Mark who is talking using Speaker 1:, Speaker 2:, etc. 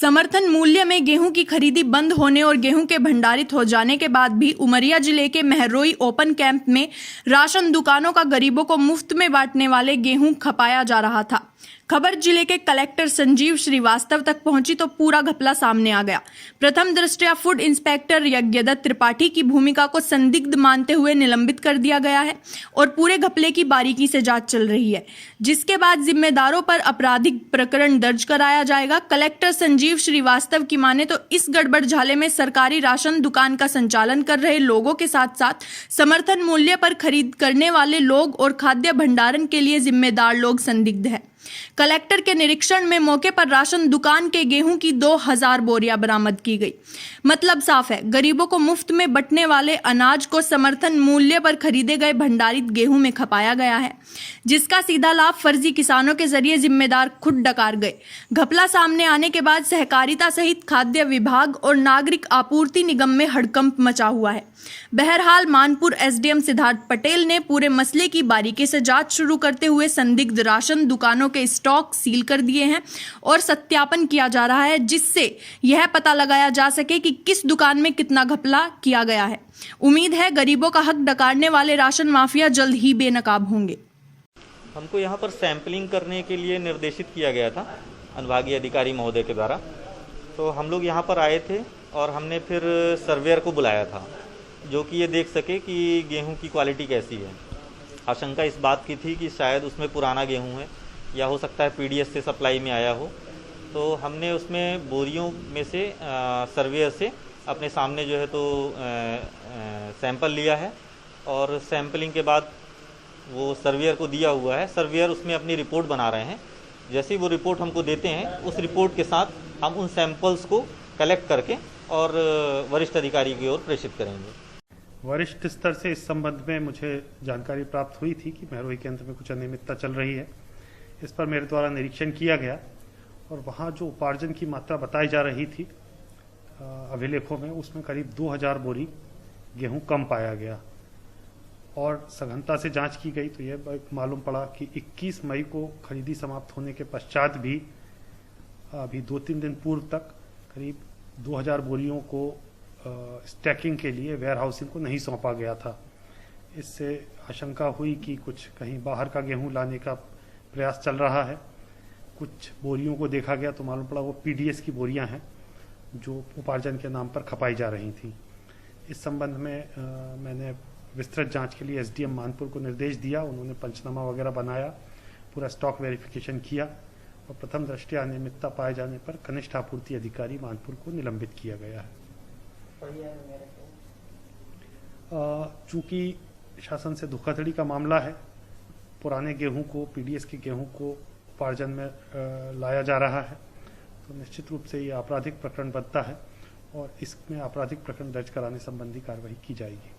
Speaker 1: समर्थन मूल्य में गेहूं की खरीदी बंद होने और गेहूं के भंडारित हो जाने के बाद भी उमरिया जिले के महरोई ओपन कैंप में राशन दुकानों का गरीबों को मुफ्त में बांटने वाले गेहूं खपाया जा रहा था। खबर जिले के कलेक्टर संजीव श्रीवास्तव तक पहुंची तो पूरा घपला सामने आ गया। प्रथम दृष्टया फूड इंस्पेक्टर यज्ञदत्त त्रिपाठी की भूमिका को संदिग्ध मानते हुए निलंबित कर दिया गया है और पूरे घपले की बारीकी से जांच चल रही है, जिसके बाद जिम्मेदारों पर आपराधिक प्रकरण दर्ज कराया जाएगा। कलेक्टर संजीव श्रीवास्तव की माने तो इस गड़बड़ झाले में सरकारी राशन दुकान का संचालन कर रहे लोगों के साथ साथ समर्थन मूल्य पर खरीद करने वाले लोग और खाद्य भंडारण के लिए जिम्मेदार लोग संदिग्ध है। कलेक्टर के निरीक्षण में मौके पर राशन दुकान के गेहूं की 2000 बोरियां बरामद की गई। मतलब साफ है, गरीबों को मुफ्त में बंटने वाले अनाज को समर्थन मूल्य पर खरीदे गए भंडारित गेहूं में खपाया गया है, जिसका सीधा लाभ फर्जी किसानों के जरिए जिम्मेदार खुद डकार गए। घपला सामने आने के बाद सहकारिता सहित खाद्य विभाग और नागरिक आपूर्ति निगम में हड़कंप मचा हुआ है। बहरहाल मानपुर एसडीएम सिद्धार्थ पटेल ने पूरे मसले की बारीकी से जांच शुरू करते हुए संदिग्ध राशन दुकानों के स्टॉक सील कर दिए हैं और सत्यापन किया जा रहा है, जिससे यह पता लगाया जा सके कि किस दुकान में कितना घपला किया गया है। उम्मीद है गरीबों का हक डकारने वाले राशन माफिया जल्द ही बेनकाब होंगे।
Speaker 2: हमको यहाँ पर सैंपलिंग करने के लिए निर्देशित किया गया था अनुभागीय अधिकारी महोदय के द्वारा। तो हम लोग यहाँ पर आए थे और हमने फिर सर्वेयर को बुलाया था, जो कि ये देख सके कि गेहूं की क्वालिटी कैसी है। आशंका इस बात की थी कि शायद उसमें पुराना गेहूं है या हो सकता है पीडीएस से सप्लाई में आया हो। तो हमने उसमें बोरियों में से सर्वेयर से अपने सामने जो है तो सैंपल लिया है और सैंपलिंग के बाद वो सर्वेयर को दिया हुआ है। सर्वेयर उसमें अपनी रिपोर्ट बना रहे हैं। जैसे ही वो रिपोर्ट हमको देते हैं, उस रिपोर्ट के साथ हम उन सैंपल्स को कलेक्ट करके और वरिष्ठ अधिकारी की ओर प्रेषित करेंगे।
Speaker 3: वरिष्ठ स्तर से इस संबंध में मुझे जानकारी प्राप्त हुई थी कि महरोई केंद्र में कुछ अनियमितता चल रही है। इस पर मेरे द्वारा निरीक्षण किया गया और वहाँ जो उपार्जन की मात्रा बताई जा रही थी अभिलेखों में, उसमें करीब 2000 बोरी गेहूं कम पाया गया और सघनता से जांच की गई तो यह मालूम पड़ा कि 21 मई को खरीदी समाप्त होने के पश्चात भी अभी 2-3 दिन पूर्व तक करीब 2000 बोरियों को स्टैकिंग के लिए वेयर हाउसिंग को नहीं सौंपा गया था। इससे आशंका हुई कि कुछ कहीं बाहर का गेहूं लाने का प्रयास चल रहा है। कुछ बोरियों को देखा गया तो मालूम पड़ा वो पीडीएस की बोरियां हैं जो उपार्जन के नाम पर खपाई जा रही थी। इस संबंध में मैंने विस्तृत जांच के लिए एसडीएम मानपुर को निर्देश दिया। उन्होंने पंचनामा वगैरह बनाया, पूरा स्टॉक वेरिफिकेशन किया और प्रथम दृष्टया अनियमितता पाए जाने पर कनिष्ठ आपूर्ति अधिकारी मानपुर को निलंबित किया गया है। चूंकि शासन से धोखाधड़ी का मामला है, पुराने गेहूं को, पीडीएस के गेहूं को उपार्जन में लाया जा रहा है, तो निश्चित रूप से ये आपराधिक प्रकरण बनता है और इसमें आपराधिक प्रकरण दर्ज कराने संबंधी कार्रवाई की जाएगी।